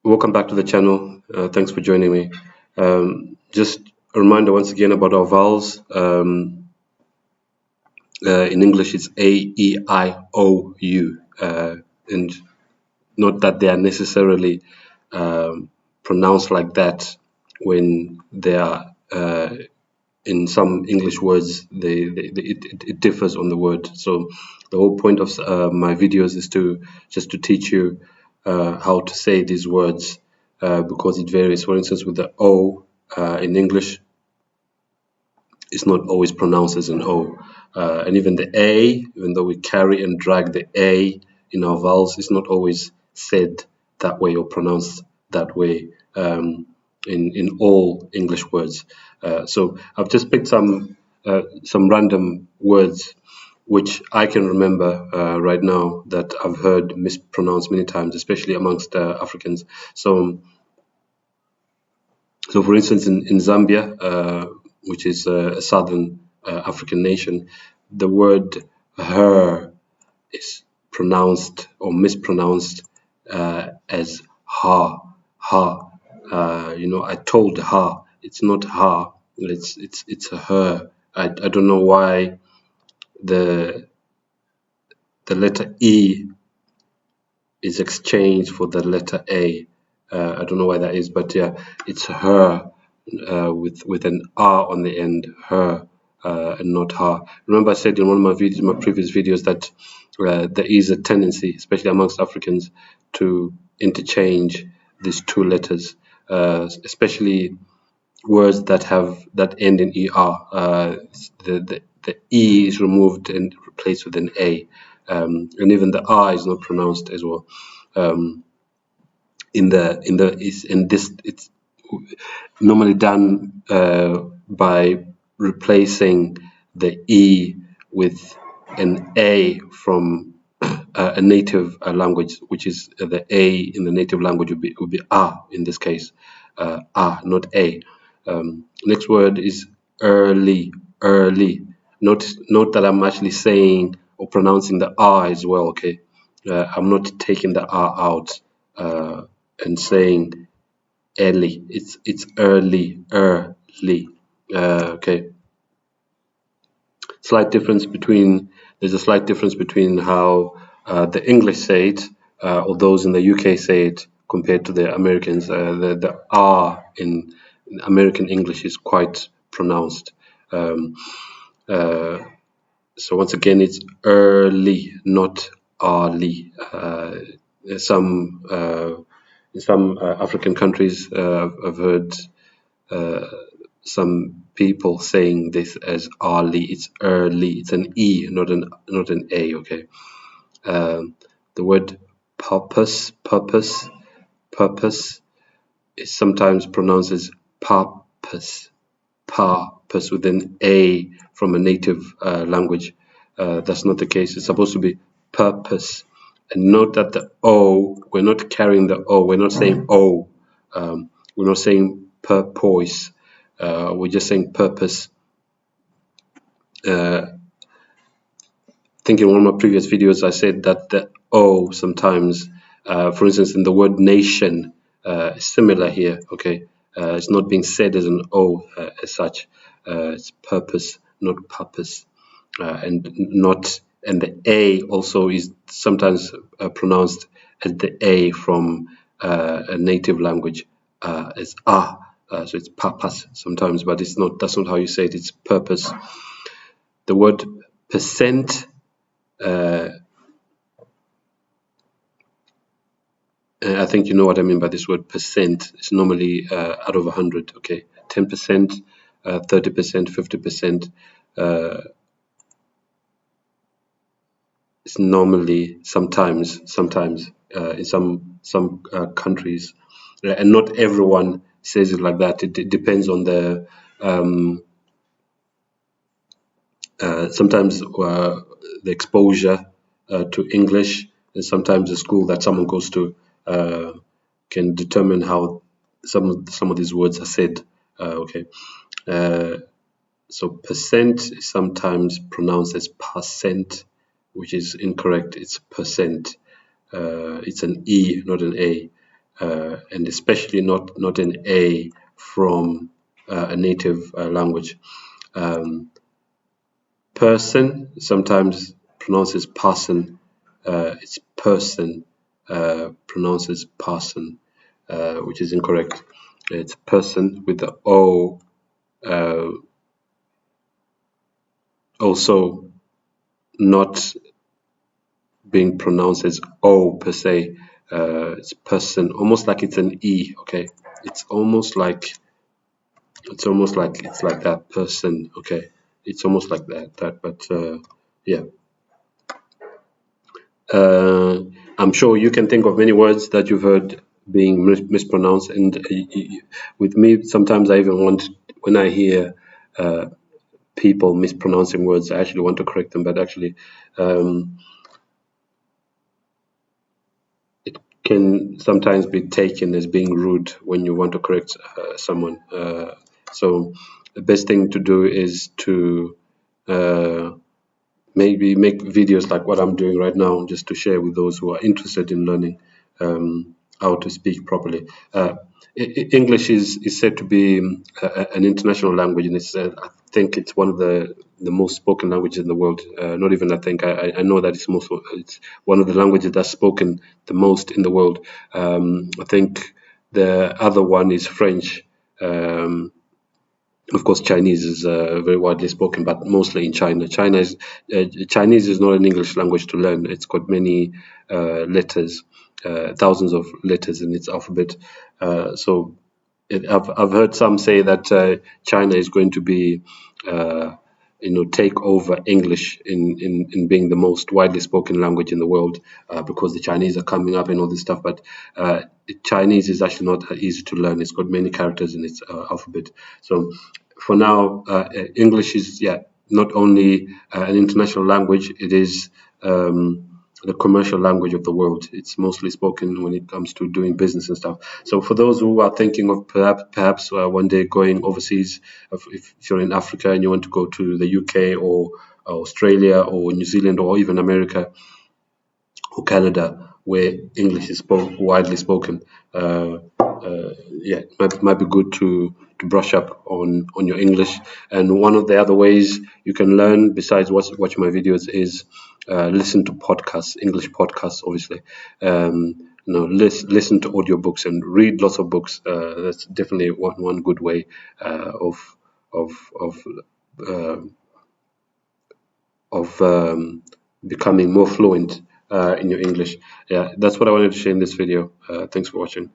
Welcome back to the channel. Thanks for joining me. Just a reminder once again about our vowels. In English, it's A, E, I, O, U. And not that they are necessarily pronounced like that when they are in some English words, it differs on the word. So the whole point of my videos is to teach you how to say these words because it varies. For instance, with the O in English, it's not always pronounced as an O. And even the A, even though we carry and drag the A in our vowels, it's not always said that way or pronounced that way in all English words. So I've just picked some random words which I can remember right now that I've heard mispronounced many times, especially amongst Africans. So, for instance, in Zambia, which is a southern African nation, the word her is pronounced or mispronounced as ha, ha. I told her. It's not her. It's a her. I don't know why the letter E is exchanged for the letter A. I don't know why that is, but yeah, it's her with an R on the end, her, and not her. Remember, I said in one of my previous videos, that there is a tendency, especially amongst Africans, to interchange these two letters, especially words that end in er. The E is removed and replaced with an A, and even the R is not pronounced as well. It's normally done by replacing the E with an A from a native language, which is the A in the native language would be A in this case, A, not A. Next word is early, early. Note that I'm actually saying or pronouncing the R as well. Okay, I'm not taking the R out and saying early. It's early, early. Okay. There's a slight difference between how the English say it or those in the UK say it compared to the Americans. The R in American English is quite pronounced. So once again, it's early, not early. In some African countries, I've heard some people saying this as early. It's early. It's an E, not an A. Okay. The word purpose, purpose is sometimes pronounced as purpose, purpose with an A from a native language. That's not the case. It's supposed to be purpose. And note that the O, we're not carrying the O. We're not saying O. We're not saying purpose. We're just saying purpose. I think in one of my previous videos, I said that the O sometimes, for instance, in the word nation, is similar here. Okay, it's not being said as an O as such. It's purpose, not purpose, and the A also is sometimes pronounced as the A from a native language as ah. So it's purpose sometimes, but it's not. That's not how you say it. It's purpose. The word percent. I think you know what I mean by this word percent. It's normally out of 100. Okay, 10%, 30%, 50%. It's normally sometimes in some countries, and not everyone says it like that. It depends on the sometimes the exposure to English, and sometimes the school that someone goes to can determine how some of these words are said. Okay, so percent is sometimes pronounced as percent, which is incorrect. It's percent. It's an E, not an A. and especially not an A from a native language. Person sometimes pronounces person. It's person pronounces person, which is incorrect. It's person with the O. Also not being pronounced as O per se. It's person, almost like it's an E. Okay, it's almost like it's like that person. Okay, it's almost like that. But yeah. I'm sure you can think of many words that you've heard being mispronounced, and with me, sometimes I even want, when I hear people mispronouncing words, I actually want to correct them, but actually, it can sometimes be taken as being rude when you want to correct someone. So the best thing to do is to maybe make videos like what I'm doing right now, just to share with those who are interested in learning how to speak properly. English is said to be an international language, and I think it's one of the most spoken languages in the world. Not even I think, I know that it's one of the languages that's spoken the most in the world. I think the other one is French. Of course, Chinese is very widely spoken, but mostly in China. Chinese is not an English language to learn. It's got many letters, thousands of letters in its alphabet. I've heard some say that China is going to be, take over English in being the most widely spoken language in the world, because the Chinese are coming up and all this stuff. But Chinese is actually not easy to learn. It's got many characters in its alphabet. So for now, English is not only an international language, it is the commercial language of the world. It's mostly spoken when it comes to doing business and stuff. So for those who are thinking of perhaps one day going overseas, if you're in Africa and you want to go to the UK or Australia or New Zealand or even America or Canada, where English is widely spoken, it might be good to brush up on your English. And one of the other ways you can learn, besides watch my videos, is listen to podcasts, English podcasts, obviously. Listen to audiobooks and read lots of books. That's definitely one good way of becoming more fluent in your English. Yeah, that's what I wanted to share in this video. Thanks for watching.